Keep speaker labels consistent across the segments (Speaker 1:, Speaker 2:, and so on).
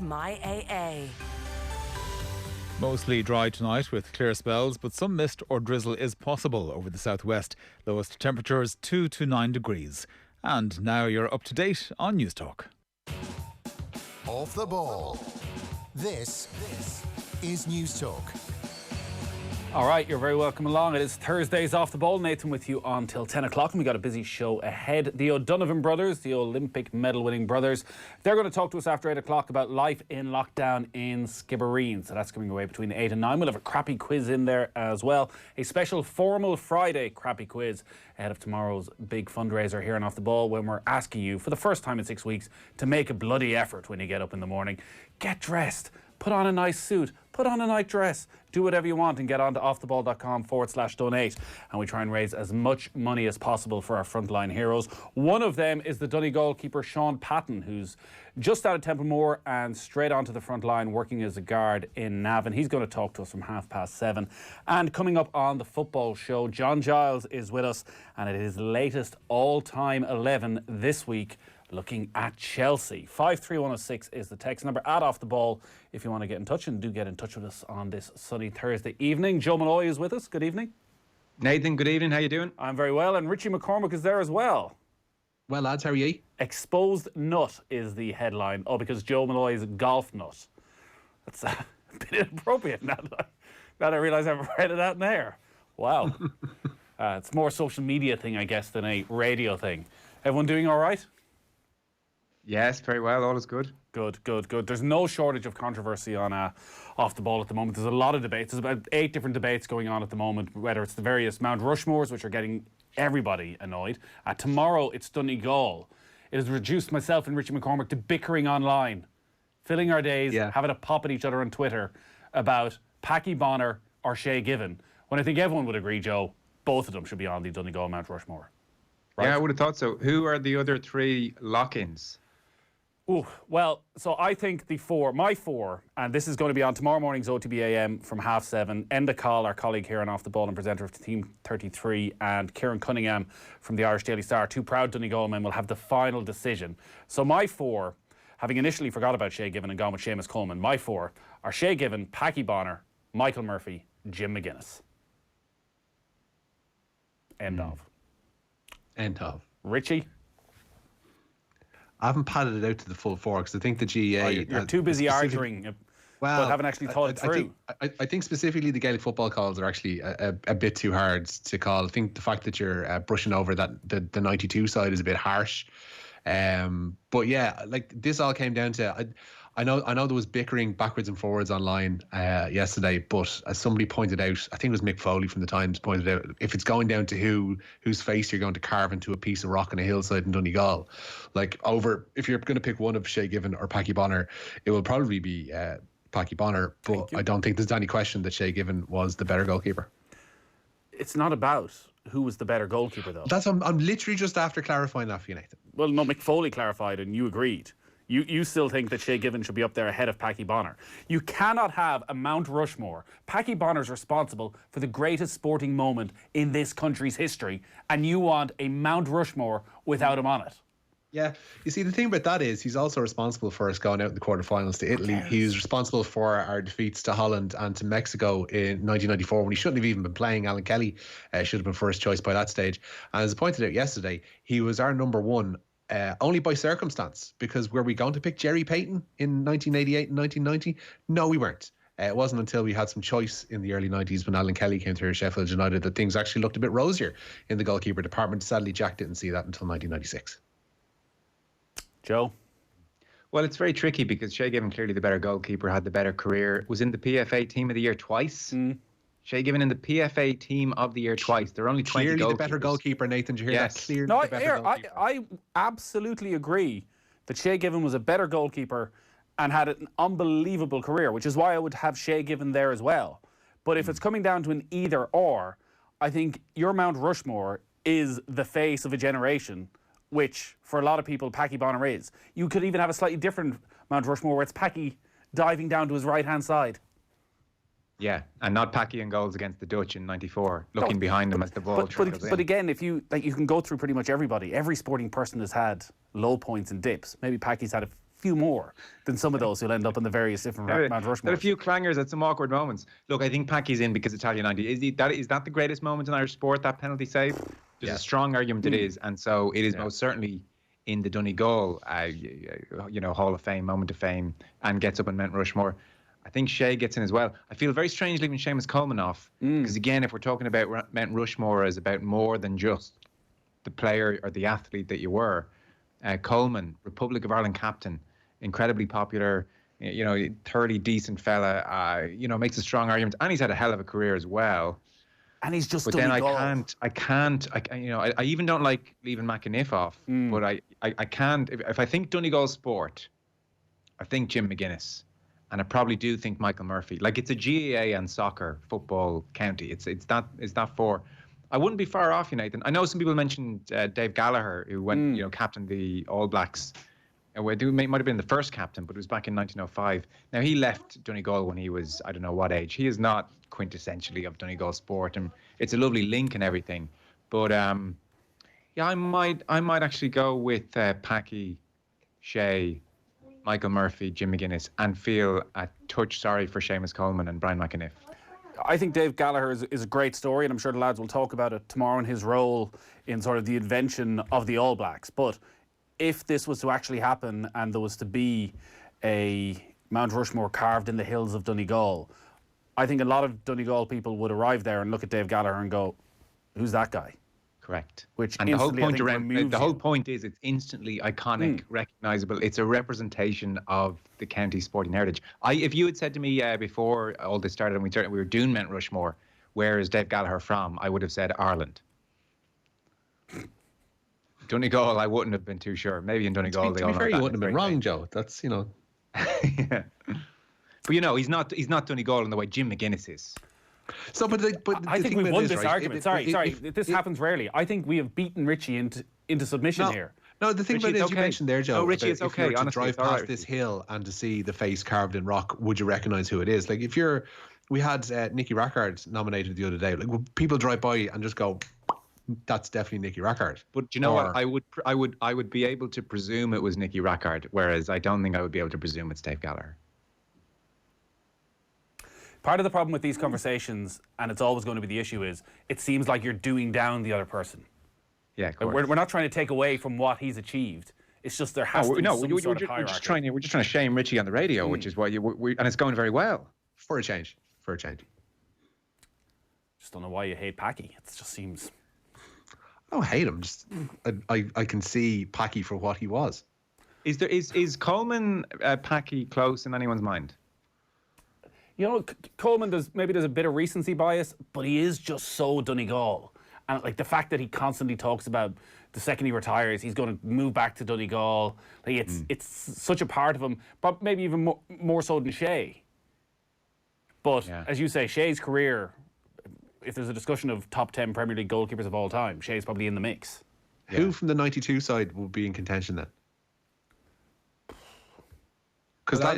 Speaker 1: My AA.
Speaker 2: Mostly dry tonight with clear spells, but some mist or drizzle is possible over the southwest. Lowest temperatures 2 to 9 degrees. And now you're up to date on News Talk.
Speaker 3: Off the ball. This is News Talk.
Speaker 4: All right, you're very welcome along. It is Thursdays Off the Ball. Nathan with you until 10 o'clock, and we got a busy show ahead. The O'Donovan brothers, the Olympic medal-winning brothers, they're going to talk to us after 8 o'clock about life in lockdown in Skibbereen. So that's coming away between 8 and 9. We'll have a crappy quiz in there as well. A special formal Friday crappy quiz ahead of tomorrow's big fundraiser here on Off the Ball, when we're asking you, for the first time in 6 weeks, to make a bloody effort when you get up in the morning. Get dressed. Put on a nice suit, put on a night dress, do whatever you want and get on to offtheball.com/donate. And we try and raise as much money as possible for our frontline heroes. One of them is the Donegal keeper Sean Patton, who's just out of Templemore and straight onto the front line working as a guard in Navan. He's going to talk to us from 7:30. And coming up on the football show, John Giles is with us, and it is his latest all-time 11 this week, looking at Chelsea. 53106 is the text number, at Off the Ball, if you want to get in touch, and do get in touch with us on this sunny Thursday evening. Joe Molloy is with us. Good evening.
Speaker 5: Nathan, good evening. How you doing?
Speaker 4: I'm very well, and Richie McCormack is there as well.
Speaker 6: Well, lads, how are you?
Speaker 4: Exposed nut is the headline. Oh, because Joe Molloy is a golf nut. That's a bit inappropriate now that I realise I've read it out in there. Wow. It's more a social media thing, I guess, than a radio thing. Everyone doing all right?
Speaker 5: Yes, very well. All is good.
Speaker 4: Good. There's no shortage of controversy on Off the Ball at the moment. There's a lot of debates. There's about 8 different debates going on at the moment, whether it's the various Mount Rushmores, which are getting everybody annoyed. Tomorrow, it's Donegal. It has reduced myself and Richie McCormack to bickering online, filling our days, having a pop at each other on Twitter about Packy Bonner or Shay Given, when I think everyone would agree, Joe, both of them should be on the Donegal Mount Rushmore. Right?
Speaker 5: Yeah, I would have thought so. Who are the other 3 lock-ins?
Speaker 4: Oh, well, so I think my four, and this is going to be on tomorrow morning's OTB AM from 7:30. Enda Call, our colleague here on Off the Ball and presenter of Team 33, and Kieran Cunningham from the Irish Daily Star, 2 proud Donegal men, will have the final decision. So my 4, having initially forgot about Shay Given and gone with Seamus Coleman, my 4 are Shay Given, Packy Bonner, Michael Murphy, Jim McGuinness. End of. Richie?
Speaker 6: I haven't padded it out to the full 4 because I think the GA...
Speaker 4: you're too busy arguing, but haven't actually thought it through.
Speaker 6: I think specifically the Gaelic football calls are actually a bit too hard to call. I think the fact that you're brushing over the 92 side is a bit harsh. But yeah, like this all came down to... I know there was bickering backwards and forwards online yesterday, but as somebody pointed out, I think it was Mick Foley from the Times pointed out, if it's going down to whose face you're going to carve into a piece of rock on a hillside in Donegal, if you're going to pick one of Shay Given or Packy Bonner, it will probably be Packy Bonner, but I don't think there's any question that Shay Given was the better goalkeeper.
Speaker 4: It's not about who was the better goalkeeper, though.
Speaker 6: I'm literally just after clarifying that for you, Nathan.
Speaker 4: Well, no, Mick Foley clarified and you agreed. You still think that Shay Given should be up there ahead of Packy Bonner. You cannot have a Mount Rushmore. Packy Bonner's responsible for the greatest sporting moment in this country's history, and you want a Mount Rushmore without him on it.
Speaker 6: Yeah, you see, the thing about that is he's also responsible for us going out in the quarterfinals to Italy. He was responsible for our defeats to Holland and to Mexico in 1994 when he shouldn't have even been playing. Alan Kelly should have been first choice by that stage. And as I pointed out yesterday, he was our number 1 only by circumstance, because were we going to pick Jerry Payton in 1988 and 1990? No, we weren't. It wasn't until we had some choice in the early 90s when Alan Kelly came through Sheffield United that things actually looked a bit rosier in the goalkeeper department. Sadly, Jack didn't see that until 1996.
Speaker 4: Joe?
Speaker 5: Well, it's very tricky because Shay Given, clearly the better goalkeeper, had the better career, was in the PFA Team of the Year twice. Shay Given in the PFA Team of the Year twice. There are only 20
Speaker 6: clearly
Speaker 5: goalkeepers.
Speaker 6: the better goalkeeper, Nathan. Did you hear that? Clearly
Speaker 4: no,
Speaker 6: the better goalkeeper.
Speaker 4: I absolutely agree that Shay Given was a better goalkeeper and had an unbelievable career, which is why I would have Shay Given there as well. But if it's coming down to an either or, I think your Mount Rushmore is the face of a generation, which for a lot of people Packy Bonner is. You could even have a slightly different Mount Rushmore where it's Packy diving down to his right-hand side.
Speaker 5: Yeah, and not Packy and goals against the Dutch in '94, looking behind them as the ball trickles in.
Speaker 4: But again, if you can go through pretty much everybody. Every sporting person has had low points and dips. Maybe Packy's had a few more than some of those who'll end up in the various different Mount Rushmore.
Speaker 5: There are a few clangers at some awkward moments. Look, I think Packy's in because Italian 90. Is that the greatest moment in Irish sport, that penalty save? There's a strong argument it is, and so it is most certainly in the Donegal, Hall of Fame, moment of fame, and gets up in Mount Rushmore. I think Shea gets in as well. I feel very strange leaving Seamus Coleman off, because again, if we're talking about Mount Rushmore as about more than just the player or the athlete that you were, Coleman, Republic of Ireland captain, incredibly popular, thoroughly decent fella, makes a strong argument, and he's had a hell of a career as well.
Speaker 4: And he's just.
Speaker 5: But then I even don't like leaving McAniff off. But I can't. If I think Donegal sport, I think Jim McGuinness, and I probably do think Michael Murphy. Like, it's a GAA and soccer football county. It's that for. I wouldn't be far off, Nathan. I know some people mentioned Dave Gallagher, who went, captained the All Blacks. Might have been the first captain, but it was back in 1905. Now, he left Donegal when he was, I don't know what age. He is not quintessentially of Donegal sport, and it's a lovely link and everything. But I might actually go with Packy, Shea, Michael Murphy, Jim McGuinness, and feel a touch sorry for Seamus Coleman and Brian McAniff.
Speaker 4: I think Dave Gallagher is a great story, and I'm sure the lads will talk about it tomorrow in his role in sort of the invention of the All Blacks. But if this was to actually happen and there was to be a Mount Rushmore carved in the hills of Donegal, I think a lot of Donegal people would arrive there and look at Dave Gallagher and go, "Who's that guy?"
Speaker 5: Correct.
Speaker 4: Which
Speaker 5: and the whole point is it's instantly iconic, recognisable. It's a representation of the county sporting heritage. If you had said to me before all this started and we were doing Mount Rushmore, where is Dave Gallagher from? I would have said Ireland. Donegal, I wouldn't have been too sure. Maybe in Donegal,
Speaker 6: to be fair, you wouldn't have been wrong, Joe. That's
Speaker 5: yeah. But he's not Donegal in the way Jim McGuinness is.
Speaker 4: So, I think we won this argument. Sorry. This happens rarely. I think we have beaten Richie into submission here.
Speaker 6: No, the thing Richie, about it is, you mentioned there, Joe.
Speaker 5: No, Richie, it's okay.
Speaker 6: If you were to drive past this hill and to see the face carved in rock, would you recognise who it is? Like, we had Nicky Rackard nominated the other day. Like, would people drive by and just go, "That's definitely Nicky Rackard"?
Speaker 5: But you know what? I would be able to presume it was Nicky Rackard, whereas I don't think I would be able to presume it's Dave Gallagher.
Speaker 4: Part of the problem with these conversations, and it's always going to be the issue, is it seems like you're doing down the other person.
Speaker 5: Yeah, of course.
Speaker 4: We're not trying to take away from what he's achieved. It's just there has to be some sort of hierarchy.
Speaker 5: We're just trying to shame Richie on the radio, which is why and it's going very well.
Speaker 6: For a change.
Speaker 4: Just don't know why you hate Packy. It just seems.
Speaker 6: I don't hate him. Just I can see Packy for what he was.
Speaker 5: Is Coleman Packy close in anyone's mind?
Speaker 4: Coleman there's a bit of recency bias, but he is just so Donegal. And like the fact that he constantly talks about the second he retires, he's going to move back to Donegal. Like it's such a part of him, but maybe even more so than Shea. But as you say, Shea's career, if there's a discussion of top 10 Premier League goalkeepers of all time, Shea's probably in the mix.
Speaker 6: Yeah. Who from the 92 side will be in contention then? Because that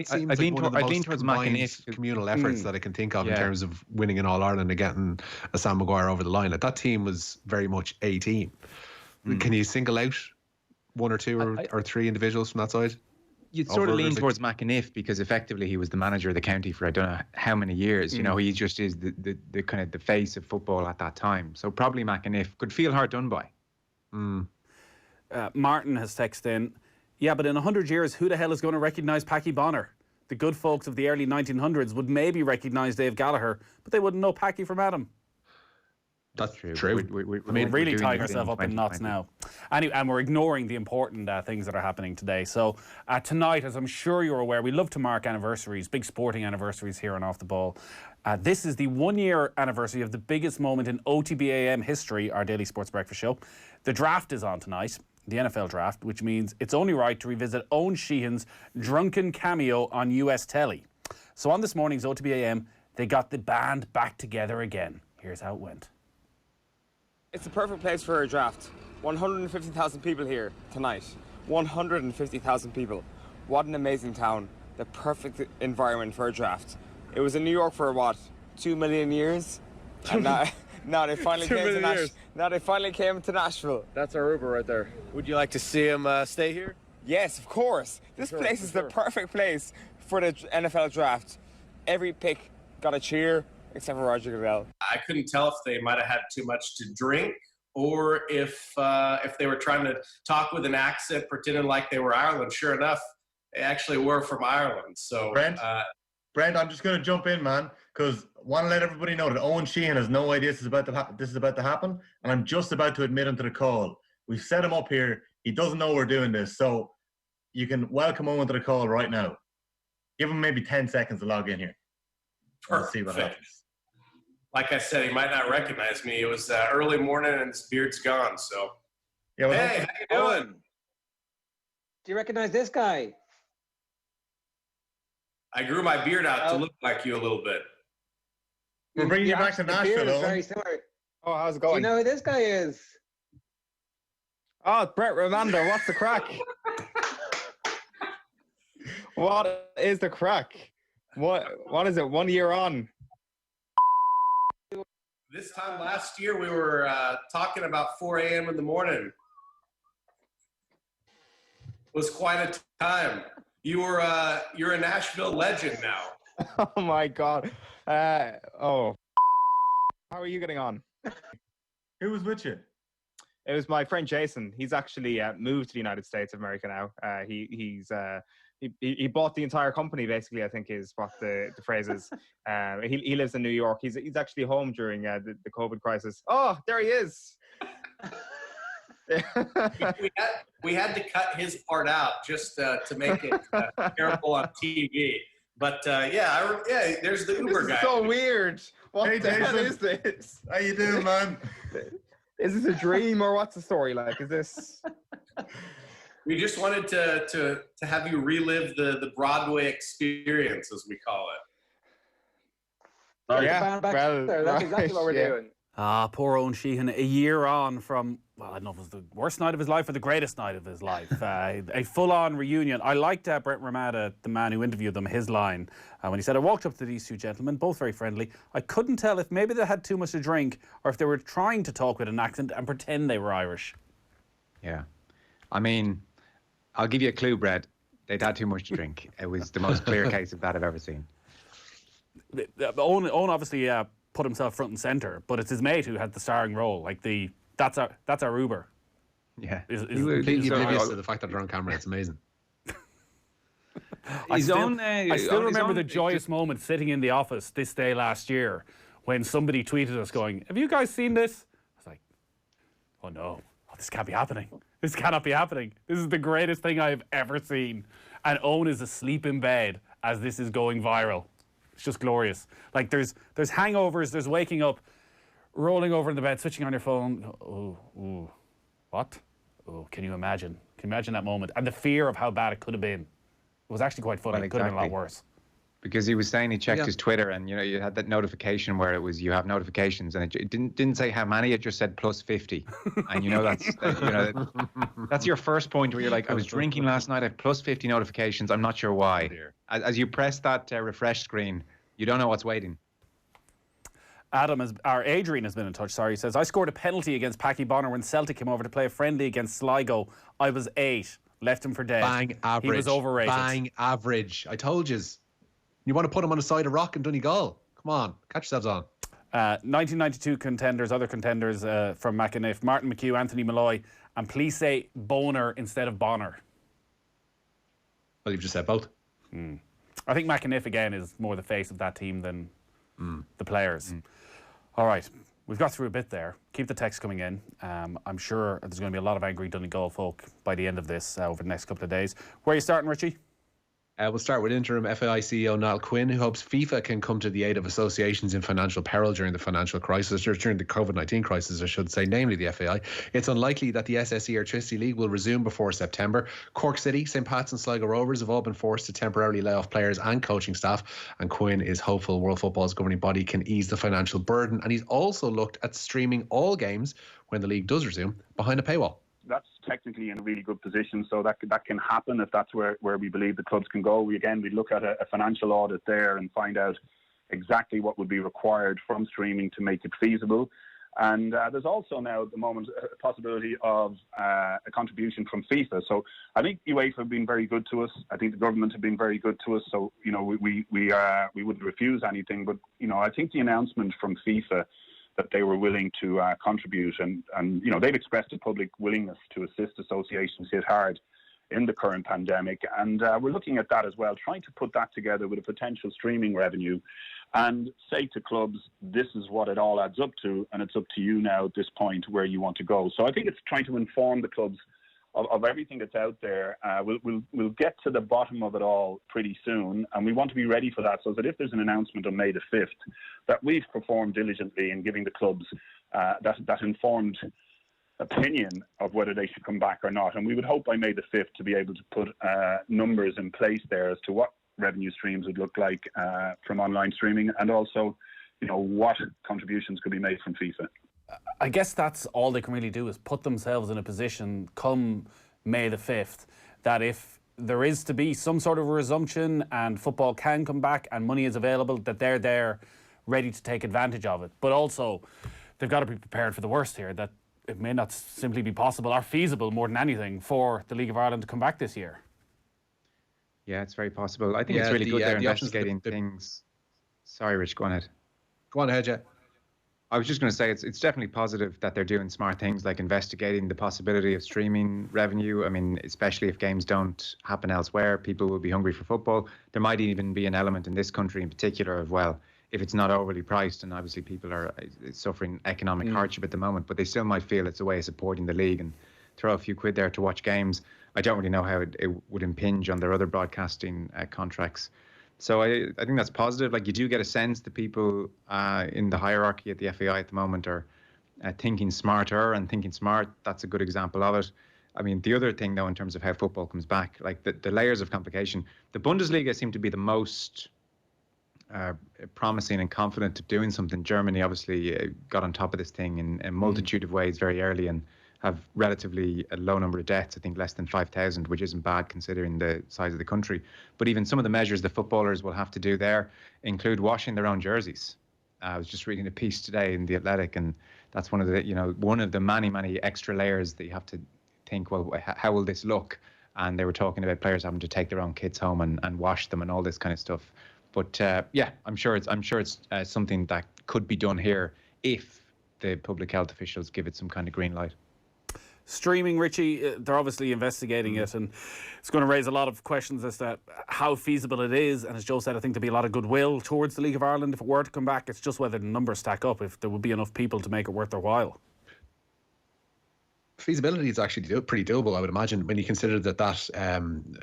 Speaker 6: seems like one of the most combined communal efforts that I can think of in terms of winning an All-Ireland and getting a Sam Maguire over the line. Like, that team was very much a team. Can you single out one or two or three individuals from that side?
Speaker 5: You'd sort of lean towards McAniff because effectively he was the manager of the county for I don't know how many years. He just is the kind of the face of football at that time. So probably McAniff could feel hard done by.
Speaker 4: Martin has texted in, yeah, but in 100 years, who the hell is going to recognise Packy Bonner? The good folks of the early 1900s would maybe recognise Dave Gallagher, but they wouldn't know Packy from Adam.
Speaker 6: That's true.
Speaker 4: We're really tying ourselves up in knots now. Anyway, and we're ignoring the important things that are happening today. So tonight, as I'm sure you're aware, we love to mark anniversaries, big sporting anniversaries here on Off the Ball. This is the 1-year anniversary of the biggest moment in OTBAM history, our daily sports breakfast show. The draft is on tonight, the NFL draft, which means it's only right to revisit Eoin Sheehan's drunken cameo on US telly. So on this morning's OTBAM, they got the band back together again. Here's how it went.
Speaker 1: It's the perfect place for a draft. 150,000 people here tonight. 150,000 people. What an amazing town. The perfect environment for a draft. It was in New York for 2 million years? And now they finally came to Nashville. That's our Uber right there.
Speaker 7: Would you like to see him stay here?
Speaker 1: Yes, of course. This place is the perfect place for the NFL draft. Every pick got a cheer, except for Roger Goodell.
Speaker 7: I couldn't tell if they might have had too much to drink or if they were trying to talk with an accent, pretending like they were Ireland. Sure enough, they actually were from Ireland. So,
Speaker 8: Brent, I'm just going to jump in, man, because I want to let everybody know that Eoin Sheehan has no idea this is about to happen, and I'm just about to admit him to the call. We've set him up here. He doesn't know we're doing this, so you can welcome Eoin to the call right now. Give him maybe 10 seconds to log in here. Let's see what happens.
Speaker 7: Like I said, he might not recognize me. It was early morning and his beard's gone. So,
Speaker 8: yeah,
Speaker 7: hey, how you doing?
Speaker 9: Do you recognize this guy?
Speaker 7: I grew my beard out to look like you a little bit.
Speaker 8: We're bringing you back to Nashville.
Speaker 9: Very similar.
Speaker 1: Oh, how's it
Speaker 9: Do
Speaker 1: going?
Speaker 9: you know who this guy is?
Speaker 1: Oh, it's Brett Romando. What's the crack? What is the crack? What is it? 1 year on?
Speaker 7: This time last year, we were talking about 4 a.m. in the morning. It was quite a time. You're a Nashville legend now.
Speaker 1: Oh my God. How are you getting on?
Speaker 8: Who was with you?
Speaker 1: It was my friend Jason. He's actually moved to the United States of America now. He bought the entire company, basically, I think is what the phrase is. He lives in New York. He's actually home during the COVID crisis. Oh, there he is.
Speaker 7: we had to cut his part out just to make it careful on TV. But there's the Uber
Speaker 1: This
Speaker 7: guy.
Speaker 1: is so weird. What
Speaker 8: Hey,
Speaker 1: the hell
Speaker 8: Jason.
Speaker 1: is this?
Speaker 8: How you doing, man?
Speaker 1: Is this a dream or what's the story like? Is this?
Speaker 7: We just wanted to have you relive the Broadway experience, as we call it.
Speaker 1: Yeah,
Speaker 9: That's exactly what we're doing.
Speaker 4: Ah, poor Eoin Sheehan, a year on from, well, I don't know if it was the worst night of his life or the greatest night of his life. A full-on reunion. I liked Brent Ramada, the man who interviewed them, his line, when he said, I walked up to these two gentlemen, both very friendly. I couldn't tell if maybe they had too much to drink or if they were trying to talk with an accent and pretend they were Irish.
Speaker 5: Yeah. I mean, I'll give you a clue, Brad. They'd had too much to drink. It was the most clear case of that I've ever seen.
Speaker 4: Owen obviously put himself front and centre, but it's his mate who had the starring role. Like that's our Uber.
Speaker 5: Yeah.
Speaker 6: Completely oblivious to the fact that they're on camera. It's amazing.
Speaker 4: I still remember the joyous moment sitting in the office this day last year when somebody tweeted us going, have you guys seen this? I was like, oh no, this can't be happening. This cannot be happening. This is the greatest thing I've ever seen. And Owen is asleep in bed as this is going viral. It's just glorious. Like there's hangovers, there's waking up, rolling over in the bed, switching on your phone. Oh, what? Oh, can you imagine? Can you imagine that moment? And the fear of how bad it could have been. It was actually quite funny.
Speaker 5: Well,
Speaker 4: It could have been a lot
Speaker 5: exactly.
Speaker 4: worse.
Speaker 5: Because he was saying he checked his Twitter and, you had that notification where it was, you have notifications, and it didn't say how many, it just said plus 50. And that's your first point where you're like, I was drinking last night, I have plus 50 notifications, I'm not sure why. As you press that refresh screen, you don't know what's waiting.
Speaker 4: Adrian has been in touch, he says, I scored a penalty against Packy Bonner when Celtic came over to play a friendly against Sligo. I was 8, left him for dead.
Speaker 6: Bang average.
Speaker 4: He was overrated.
Speaker 6: Bang average. I told you. You want to put him on the side of rock in Donegal? Come on, catch yourselves on.
Speaker 4: 1992 contenders, other contenders from McAniff, Martin McHugh, Anthony Molloy, and please say Boner instead of Bonner.
Speaker 6: Well, you've just said both.
Speaker 4: I think McAniff, again, is more the face of that team than the players. All right, we've got through a bit there. Keep the text coming in. I'm sure there's going to be a lot of angry Donegal folk by the end of this over the next couple of days. Where are you starting, Richie?
Speaker 6: We'll start with interim FAI CEO Niall Quinn, who hopes FIFA can come to the aid of associations in financial peril during the financial crisis, or during the COVID-19 crisis, I should say, namely the FAI. It's unlikely that the SSE Electricity League will resume before September. Cork City, St Pat's and Sligo Rovers have all been forced to temporarily lay off players and coaching staff, and Quinn is hopeful World Football's governing body can ease the financial burden. And he's also looked at streaming all games when the league does resume behind a paywall.
Speaker 10: That's technically in a really good position, so that can happen if that's where we believe the clubs can go. We look at a financial audit there and find out exactly what would be required from streaming to make it feasible. And there's also now at the moment a possibility of a contribution from FIFA. So I think UEFA have been very good to us. I think the government have been very good to us. So, you know, we wouldn't refuse anything. But, you know, I think the announcement from FIFA that they were willing to contribute and, you know, they've expressed a public willingness to assist associations hit hard in the current pandemic. And we're looking at that as well, trying to put that together with a potential streaming revenue and say to clubs, this is what it all adds up to, and it's up to you now at this point where you want to go. So I think it's trying to inform the clubs of everything that's out there. We'll get to the bottom of it all pretty soon, and we want to be ready for that so that if there's an announcement on May the 5th, that we've performed diligently in giving the clubs that informed opinion of whether they should come back or not. And we would hope by May the 5th to be able to put numbers in place there as to what revenue streams would look like from online streaming, and also, you know, what contributions could be made from FIFA.
Speaker 4: I guess that's all they can really do, is put themselves in a position come May the 5th that if there is to be some sort of a resumption and football can come back and money is available, that they're there ready to take advantage of it. But also they've got to be prepared for the worst here, that it may not simply be possible or feasible more than anything for the League of Ireland to come back this year.
Speaker 5: Yeah, it's very possible. I think it's really good they're investigating things. Sorry, Rich, go on ahead.
Speaker 6: Go on ahead, yeah.
Speaker 5: I was just going to say it's definitely positive that they're doing smart things like investigating the possibility of streaming revenue. I mean, especially if games don't happen elsewhere, people will be hungry for football. There might even be an element in this country in particular of, well, if it's not overly priced, and obviously people are suffering economic hardship at the moment, but they still might feel it's a way of supporting the league and throw a few quid there to watch games. I don't really know how it would impinge on their other broadcasting contracts. So I think that's positive. Like, you do get a sense that people in the hierarchy at the FAI at the moment are thinking smarter and thinking smart. That's a good example of it. I mean, the other thing, though, in terms of how football comes back, like the layers of complication, the Bundesliga seem to be the most promising and confident of doing something. Germany obviously got on top of this thing in a multitude of ways very early and have relatively a low number of deaths, I think less than 5,000, which isn't bad considering the size of the country. But even some of the measures the footballers will have to do there include washing their own jerseys. I was just reading a piece today in The Athletic, and that's one of the many extra layers that you have to think, well, how will this look? And they were talking about players having to take their own kits home and wash them and all this kind of stuff. But yeah, I'm sure it's something that could be done here if the public health officials give it some kind of green light.
Speaker 4: Streaming, Richie, they're obviously investigating it, and it's going to raise a lot of questions as to how feasible it is. And as Joe said, I think there'll be a lot of goodwill towards the League of Ireland if it were to come back. It's just whether the numbers stack up, if there would be enough people to make it worth their while.
Speaker 6: Feasibility is actually pretty doable, I would imagine, when you consider that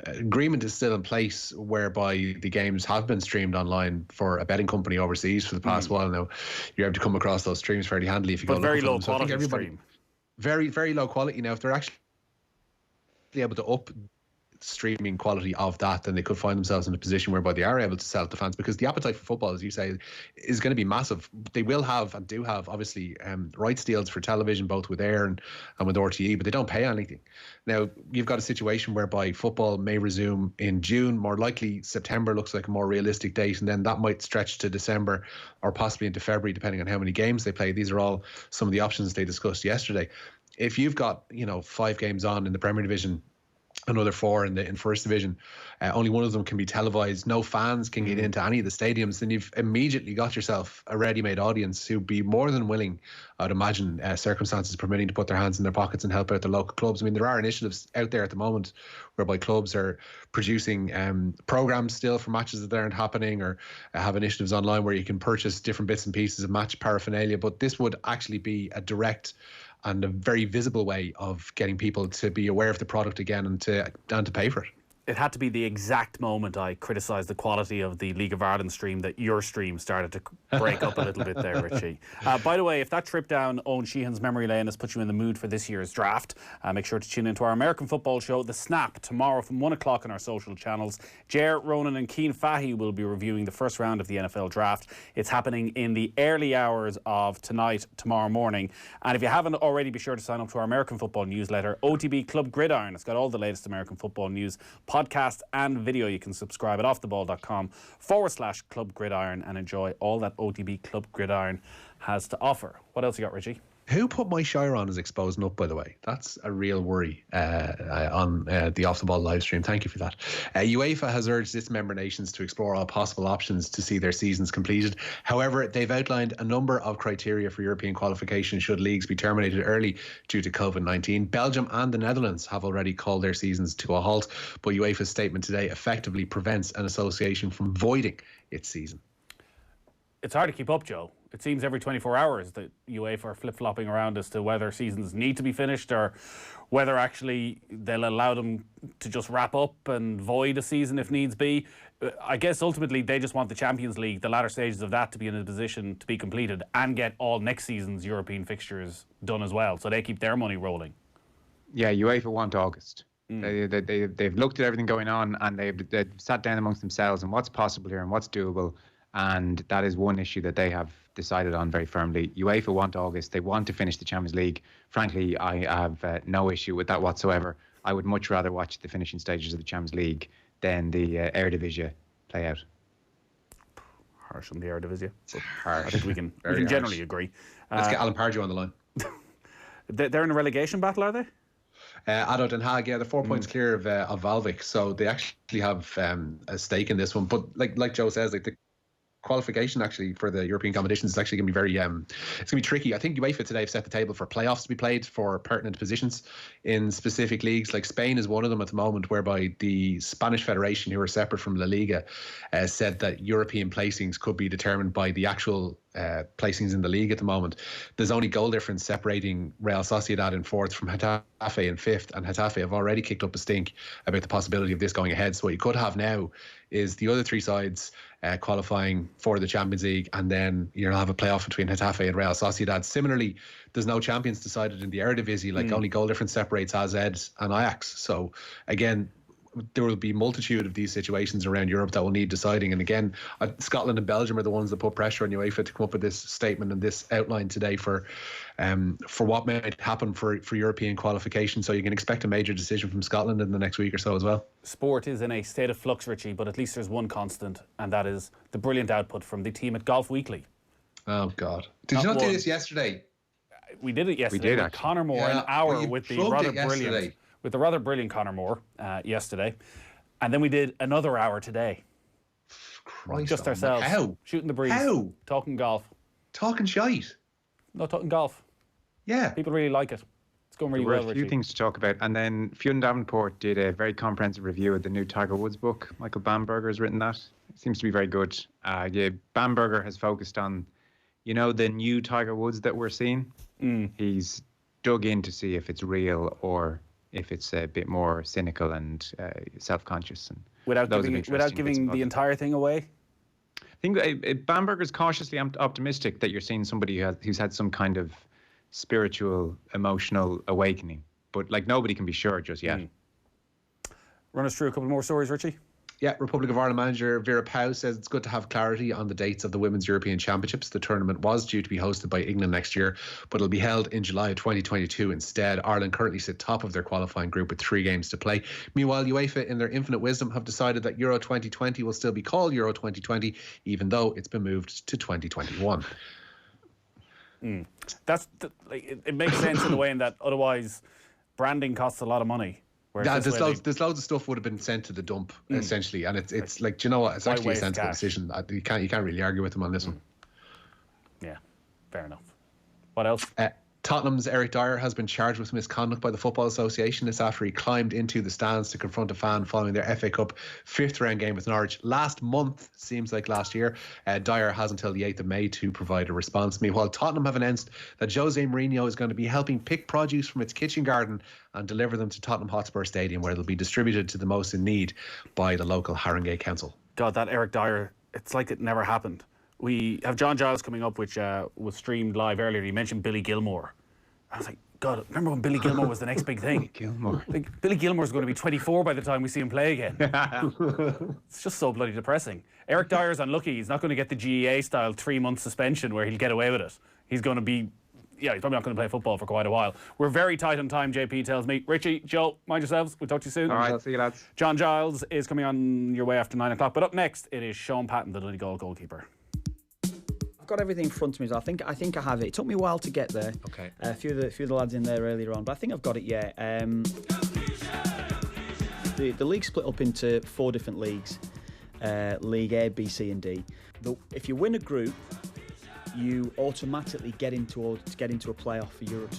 Speaker 6: agreement is still in place whereby the games have been streamed online for a betting company overseas for the past while now. You're able to come across those streams fairly handily if you go
Speaker 4: very
Speaker 6: look for
Speaker 4: low
Speaker 6: them.
Speaker 4: quality stream.
Speaker 6: Very, very low quality. Now, if they're actually able to up streaming quality of that, then they could find themselves in a position whereby they are able to sell it to fans, because the appetite for football, as you say, is going to be massive. They will have and do have, obviously, rights deals for television, both with Air and with RTE, but they don't pay anything. Now, you've got a situation whereby football may resume in June. More likely, September looks like a more realistic date, and then that might stretch to December or possibly into February, depending on how many games they play. These are all some of the options they discussed yesterday. If you've got, 5 games on in the Premier Division, another 4 in First Division, only one of them can be televised, no fans can get into any of the stadiums, then you've immediately got yourself a ready-made audience who'd be more than willing, I'd imagine, circumstances permitting, to put their hands in their pockets and help out the local clubs. I mean, there are initiatives out there at the moment whereby clubs are producing programs still for matches that aren't happening, or have initiatives online where you can purchase different bits and pieces of match paraphernalia. But this would actually be a direct and a very visible way of getting people to be aware of the product again and to pay for it.
Speaker 4: It had to be the exact moment I criticised the quality of the League of Ireland stream that your stream started to break up a little bit there, Richie. By the way, if that trip down Eoin Sheehan's memory lane has put you in the mood for this year's draft, make sure to tune into our American football show, The Snap, tomorrow from 1 o'clock on our social channels. Ger, Ronan and Cian Fahey will be reviewing the first round of the NFL draft. It's happening in the early hours of tomorrow morning. And if you haven't already, be sure to sign up to our American football newsletter, OTB Club Gridiron. It's got all the latest American football news, podcast and video. You can subscribe at offtheball.com/Club Gridiron and enjoy all that OTB Club Gridiron has to offer. What else you got, Richie?
Speaker 6: Who put my Shire on as exposing up, by the way? That's a real worry on the Off the Ball live stream. Thank you for that. UEFA has urged its member nations to explore all possible options to see their seasons completed. However, they've outlined a number of criteria for European qualification should leagues be terminated early due to COVID-19. Belgium and the Netherlands have already called their seasons to a halt, but UEFA's statement today effectively prevents an association from voiding its season.
Speaker 4: It's hard to keep up, Joe. It seems every 24 hours that UEFA are flip-flopping around as to whether seasons need to be finished or whether actually they'll allow them to just wrap up and void a season if needs be. I guess ultimately they just want the Champions League, the latter stages of that, to be in a position to be completed and get all next season's European fixtures done as well, so they keep their money rolling.
Speaker 5: Yeah, UEFA want August. They've looked at everything going on and they've sat down amongst themselves and what's possible here and what's doable. And that is one issue that they have decided on very firmly. UEFA want August. They want to finish the Champions League. Frankly, I have no issue with that whatsoever. I would much rather watch the finishing stages of the Champions League than the Eredivisie play out.
Speaker 4: Harsh on the Eredivisie.
Speaker 6: Harsh.
Speaker 4: I think we can generally agree.
Speaker 6: Let's get Alan Pardew on the line.
Speaker 4: They're in a relegation battle, are they?
Speaker 6: ADO Den Haag, yeah, they're 4 points clear of Valvik, so they actually have a stake in this one. But like Joe says, the qualification actually for the European competitions is actually going to be very it's going to be tricky. I think UEFA today have set the table for playoffs to be played for pertinent positions in specific leagues. Like Spain is one of them at the moment, whereby the Spanish Federation, who are separate from La Liga, said that European placings could be determined by the actual placings in the league at the moment. There's only goal difference separating Real Sociedad in fourth from Getafe in fifth, and Getafe have already kicked up a stink about the possibility of this going ahead. So what you could have now is the other three sides qualifying for the Champions League, and then you'll have a playoff between Getafe and Real Sociedad. Similarly, there's no champions decided in the Eredivisie, only goal difference separates AZ and Ajax. So again, there will be multitude of these situations around Europe that will need deciding. And again, Scotland and Belgium are the ones that put pressure on UEFA to come up with this statement and this outline today for what might happen for European qualification. So you can expect a major decision from Scotland in the next week or so as well.
Speaker 4: Sport is in a state of flux, Richie, but at least there's one constant, and that is the brilliant output from the team at Golf Weekly.
Speaker 6: Oh, God. Did you not do this yesterday?
Speaker 4: We did it yesterday.
Speaker 5: We did,
Speaker 4: with Conor Moore, an hour with the rather brilliant Conor Moore yesterday. And then we did another hour today.
Speaker 6: Christ,
Speaker 4: just ourselves.
Speaker 6: How?
Speaker 4: Shooting the breeze.
Speaker 6: How?
Speaker 4: Talking golf.
Speaker 6: Talking shite.
Speaker 4: No, talking golf.
Speaker 6: Yeah.
Speaker 4: People really like it. It's going really
Speaker 5: well,
Speaker 4: well,
Speaker 5: a few
Speaker 4: Richie.
Speaker 5: things to talk about. And then Fionn Davenport did a very comprehensive review of the new Tiger Woods book. Michael Bamberger has written that. It seems to be very good. Bamberger has focused on, the new Tiger Woods that we're seeing. He's dug in to see if it's real or if it's a bit more cynical and self-conscious. And
Speaker 4: without giving the entire thing away?
Speaker 5: I think Bamberger's cautiously optimistic that you're seeing somebody who's had some kind of spiritual, emotional awakening. But nobody can be sure just yet.
Speaker 4: Run us through a couple more stories, Richie.
Speaker 6: Yeah, Republic of Ireland manager Vera Pauw says it's good to have clarity on the dates of the Women's European Championships. The tournament was due to be hosted by England next year, but it'll be held in July of 2022 instead. Ireland currently sit top of their qualifying group with 3 games to play. Meanwhile, UEFA, in their infinite wisdom, have decided that Euro 2020 will still be called Euro 2020, even though it's been moved to 2021.
Speaker 4: It makes sense in a way in that otherwise branding costs a lot of money.
Speaker 6: Yeah, there's loads of stuff would have been sent to the dump essentially, and it's like, do you know what? It's actually a sensible decision. You can't really argue with them on this one.
Speaker 4: Yeah, fair enough. What else?
Speaker 6: Tottenham's Eric Dyer has been charged with misconduct by the Football Association. It's after he climbed into the stands to confront a fan following their FA Cup 5th round game with Norwich last month. Seems like last year. Dyer has until the 8th of May to provide a response. Meanwhile, Tottenham have announced that Jose Mourinho is going to be helping pick produce from its kitchen garden and deliver them to Tottenham Hotspur Stadium, where they'll be distributed to the most in need by the local Haringey Council.
Speaker 4: God, that Eric Dyer, it's like it never happened. We have John Giles coming up, which was streamed live earlier. He mentioned Billy Gilmore. I was like, God, remember when Billy Gilmore was the next big thing? Billy Gilmore's going to be 24 by the time we see him play again. It's just so bloody depressing. Eric Dyer's unlucky. He's not going to get the GEA-style 3-month suspension where he'll get away with it. He's going to be yeah, he's probably not going to play football for quite a while. We're very tight on time, JP tells me. Richie, Joe, mind yourselves. We'll talk to you soon.
Speaker 5: All right, see you lads.
Speaker 4: John Giles is coming on your way after 9 o'clock. But up next, it is Sean Patton, the Donegal goalkeeper.
Speaker 11: I've got everything in front of me. So I think I have it. It took me a while to get there.
Speaker 5: Okay.
Speaker 11: A few of the lads in there earlier on, but I think I've got it. Yeah. The league split up into 4 different leagues: League A, B, C, and D. If you win a group, you automatically get into a playoff for Europe.